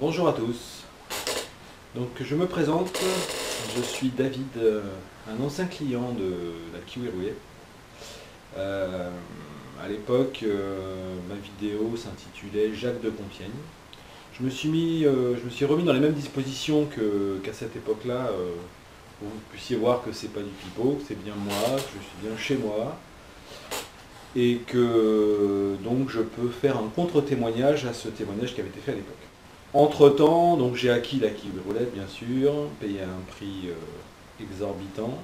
Bonjour à tous. Donc je me présente, je suis David, un ancien client de la Kiwi Roulette. À l'époque, ma vidéo s'intitulait Jacques de Compiègne. Je me suis remis dans les mêmes dispositions qu'à cette époque-là, pour que vous puissiez voir que c'est pas du pipeau, que c'est bien moi, que je suis bien chez moi, et que donc je peux faire un contre-témoignage à ce témoignage qui avait été fait à l'époque. Entre-temps, donc j'ai acquis la Kiwi Roulette, bien sûr, payé à un prix exorbitant,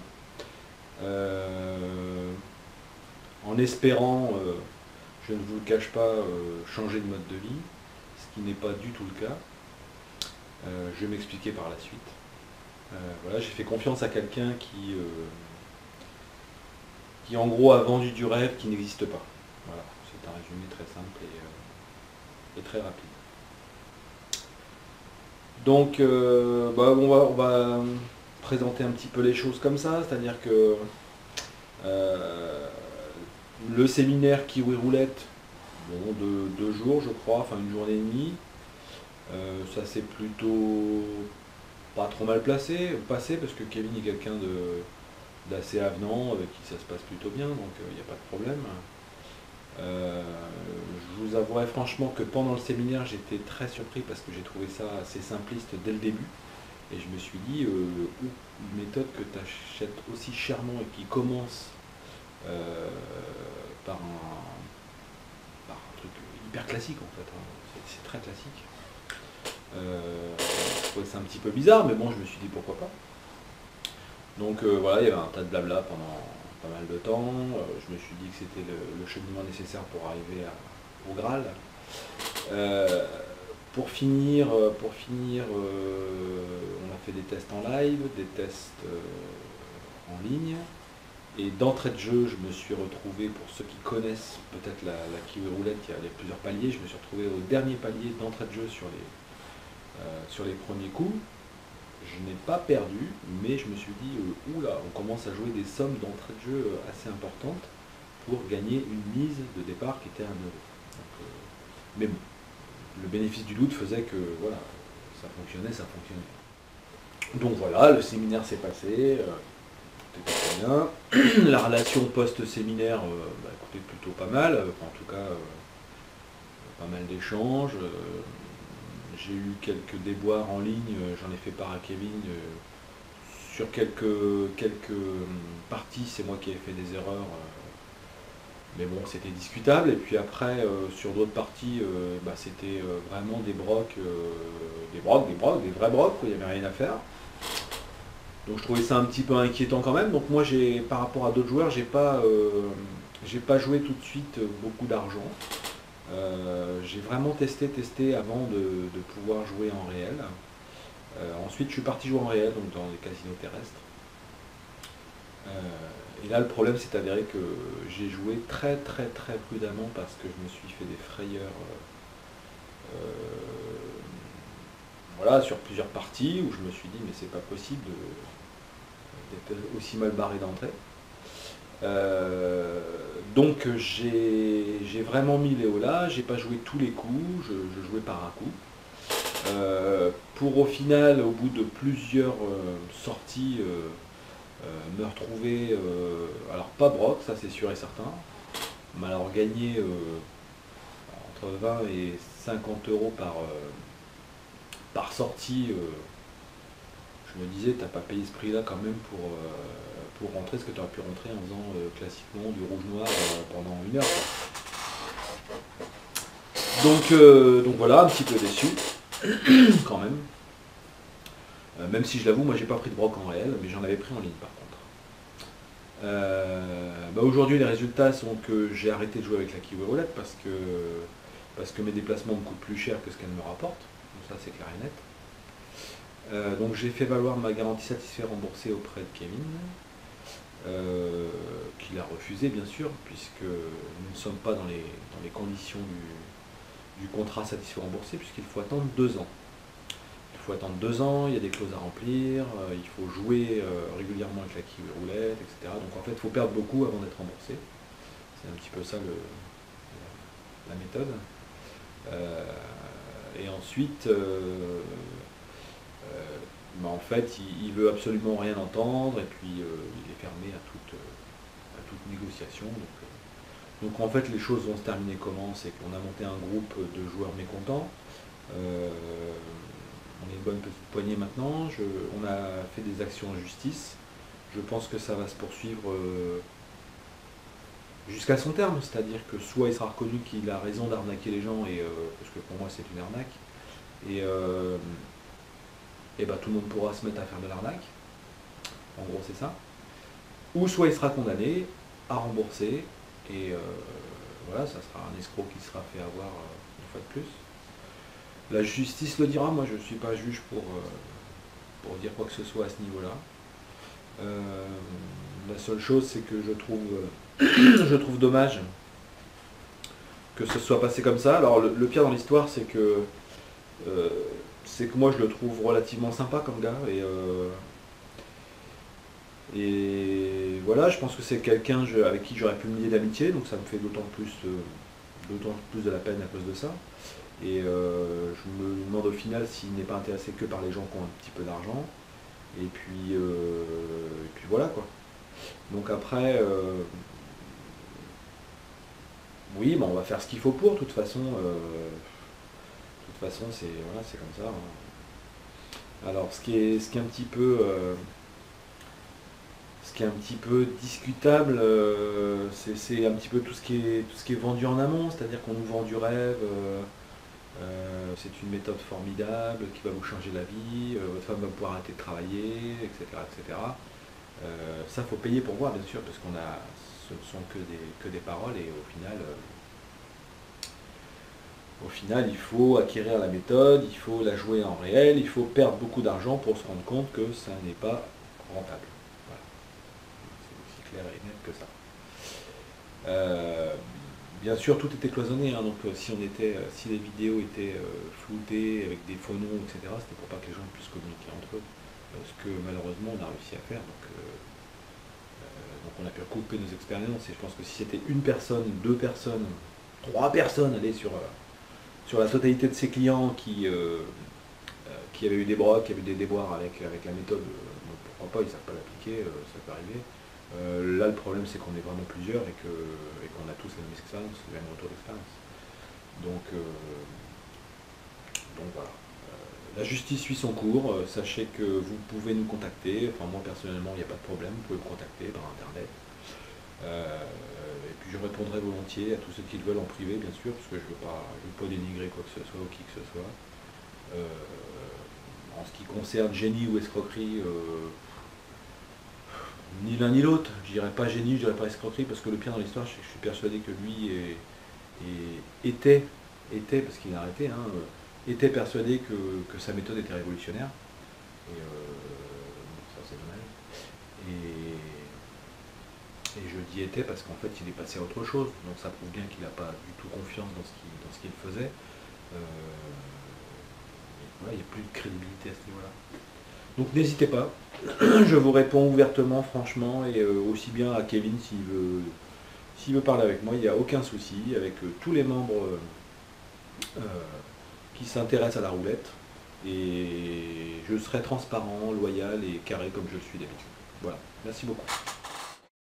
en espérant, je ne vous le cache pas, changer de mode de vie, ce qui n'est pas du tout le cas. Je vais m'expliquer par la suite. Voilà, j'ai fait confiance à quelqu'un qui en gros a vendu du rêve qui n'existe pas. Voilà, c'est un résumé très simple et très rapide. Donc, on va présenter un petit peu les choses comme ça, c'est-à-dire que le séminaire Kiwi Roulette, bon, de 2 jours je crois, enfin une journée et demie, ça s'est plutôt pas trop mal passé parce que Kevin est quelqu'un d'assez avenant, avec qui ça se passe plutôt bien, donc il n'y a pas de problème. Je vous avouerai franchement que pendant le séminaire, j'étais très surpris parce que j'ai trouvé ça assez simpliste dès le début. Et je me suis dit, une méthode que tu achètes aussi chèrement et qui commence par un truc hyper classique en fait, hein. C'est très classique. Je trouvais ça un petit peu bizarre, mais bon, je me suis dit pourquoi pas. Donc voilà, il y avait un tas de blabla pendant pas mal de temps. Je me suis dit que c'était le cheminement nécessaire pour arriver au Graal. Pour finir, on a fait des tests en live, des tests en ligne. Et d'entrée de jeu, je me suis retrouvé, pour ceux qui connaissent peut-être la Kiwi Roulette, il y a plusieurs paliers, je me suis retrouvé au dernier palier d'entrée de jeu sur les premiers coups. Je n'ai pas perdu, mais je me suis dit, oula, on commence à jouer des sommes d'entrée de jeu assez importantes pour gagner une mise de départ qui était 1 euro. Donc, mais bon, le bénéfice du doute faisait que voilà, ça fonctionnait. Donc voilà, le séminaire s'est passé, tout était très bien. La relation post-séminaire, écoutez, plutôt pas mal, en tout cas, pas mal d'échanges. J'ai eu quelques déboires en ligne, j'en ai fait part à Kevin. Sur quelques parties, c'est moi qui ai fait des erreurs, mais bon, c'était discutable. Et puis après, sur d'autres parties, c'était vraiment des vrais brocs, où il n'y avait rien à faire. Donc je trouvais ça un petit peu inquiétant quand même. Donc moi, par rapport à d'autres joueurs, j'ai pas joué tout de suite beaucoup d'argent. J'ai vraiment testé avant de pouvoir jouer en réel. Ensuite, je suis parti jouer en réel, donc dans les casinos terrestres. Et là, le problème s'est avéré que j'ai joué très prudemment parce que je me suis fait des frayeurs voilà, sur plusieurs parties où je me suis dit mais c'est pas possible d'être aussi mal barré d'entrée. Donc j'ai vraiment mis Léo là, j'ai pas joué tous les coups, je jouais par un coup. Pour au final, au bout de plusieurs sorties, me retrouver, alors pas broc, ça c'est sûr et certain, mais alors gagner entre 20 et 50 euros par sortie, je me disais, t'as pas payé ce prix-là quand même pour rentrer, ce que tu aurais pu rentrer en faisant classiquement du rouge-noir pendant 1 heure. Donc voilà, un petit peu déçu, quand même. Même si je l'avoue, moi j'ai pas pris de broc en réel, mais j'en avais pris en ligne par contre. Aujourd'hui les résultats sont que j'ai arrêté de jouer avec la Kiwi Roulette parce que mes déplacements me coûtent plus cher que ce qu'elle me rapporte. Donc ça c'est clair et net. Donc j'ai fait valoir ma garantie satisfait remboursée auprès de Kevin, qu'il a refusé bien sûr, puisque nous ne sommes pas dans les conditions du contrat satisfait remboursé, puisqu'il faut attendre 2 ans. Il faut attendre 2 ans, il y a des clauses à remplir, il faut jouer régulièrement avec la Kiwi Roulette, etc. Donc en fait, il faut perdre beaucoup avant d'être remboursé. C'est un petit peu ça la méthode. Et ensuite, en fait, il veut absolument rien entendre, et puis il est fermé à toute négociation. Donc en fait, les choses vont se terminer comment? C'est qu'on a monté un groupe de joueurs mécontents. On est une bonne petite poignée maintenant. On a fait des actions en justice. Je pense que ça va se poursuivre jusqu'à son terme, c'est-à-dire que soit il sera reconnu qu'il a raison d'arnaquer les gens, parce que pour moi c'est une arnaque, et bah, tout le monde pourra se mettre à faire de l'arnaque, en gros c'est ça, ou soit il sera condamné à rembourser, et voilà, ça sera un escroc qui sera fait avoir une fois de plus. La justice le dira, moi je ne suis pas juge pour dire quoi que ce soit à ce niveau-là. La seule chose, c'est que je trouve dommage que ce soit passé comme ça. Alors le pire dans l'histoire, c'est que moi je le trouve relativement sympa comme gars, et voilà, je pense que c'est quelqu'un avec qui j'aurais pu me lier d'amitié, donc ça me fait d'autant plus de la peine à cause de ça. Et je me demande au final s'il n'est pas intéressé que par les gens qui ont un petit peu d'argent. Et puis voilà quoi. Donc après, oui, on va faire ce qu'il faut pour. De toute façon, c'est voilà, c'est comme ça, hein. Alors ce qui est un petit peu discutable, c'est un petit peu tout ce qui est vendu en amont, c'est-à-dire qu'on nous vend du rêve. C'est une méthode formidable qui va vous changer la vie, votre femme va pouvoir arrêter de travailler, etc. etc. Ça, faut payer pour voir, bien sûr, parce ce ne sont que des paroles, et au final, il faut acquérir la méthode, il faut la jouer en réel, il faut perdre beaucoup d'argent pour se rendre compte que ça n'est pas rentable. Voilà. C'est aussi clair et net que ça. Bien sûr, tout était cloisonné, hein, donc si les vidéos étaient floutées avec des faux noms, etc., c'était pour pas que les gens puissent communiquer entre eux. Ce que malheureusement on a réussi à faire. Donc on a pu recouper nos expériences, et je pense que si c'était une personne, deux personnes, trois personnes, allez, sur la totalité de ses clients qui avaient eu des brocs, qui avaient eu des déboires avec la méthode, pourquoi pas, ils ne savent pas l'appliquer, ça peut arriver. Là, le problème, c'est qu'on est vraiment plusieurs, et qu'on a tous la même expérience, le même retour d'expérience. Donc voilà. La justice suit son cours. Sachez que vous pouvez nous contacter. Enfin, moi, personnellement, il n'y a pas de problème. Vous pouvez me contacter par Internet. Et puis, je répondrai volontiers à tous ceux qui le veulent en privé, bien sûr, parce que je ne veux pas dénigrer quoi que ce soit ou qui que ce soit. En ce qui concerne génie ou escroquerie, ni l'un ni l'autre. Je dirais pas génie, je dirais pas escroquerie, parce que le pire dans l'histoire, c'est que je suis persuadé que lui était, parce qu'il a arrêté, hein, était persuadé que sa méthode était révolutionnaire. Et ça, c'est dommage. Et je dis était parce qu'en fait, il est passé à autre chose. Donc ça prouve bien qu'il n'a pas du tout confiance dans ce qu'il faisait. Voilà, il n'y a plus de crédibilité à ce niveau-là. Donc n'hésitez pas, je vous réponds ouvertement, franchement, et aussi bien à Kevin s'il veut parler avec moi, il n'y a aucun souci, avec tous les membres qui s'intéressent à la roulette, et je serai transparent, loyal et carré comme je le suis d'habitude. Voilà, merci beaucoup.